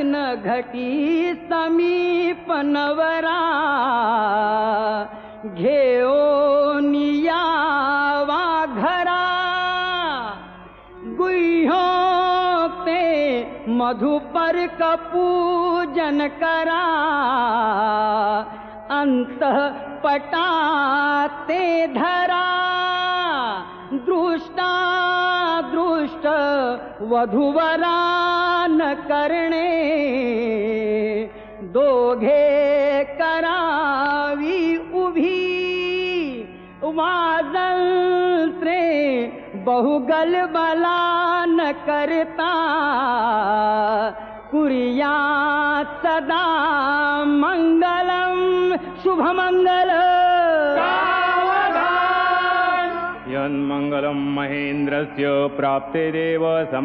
लग्न घटी समीप नवरा घेऊन यावा घरा गुह्यों ते मधुपर पूजन करा अंतःपटा ते धरा दृष्टा दृष्ट वधूवरा न करणे दोघे करावी उभी वाजंत्रे बहुगल बला न करता कुर्या सदा मंगलम शुभमंगल यन्मंगलम महेन्द्रस्य प्राप्ते देव समा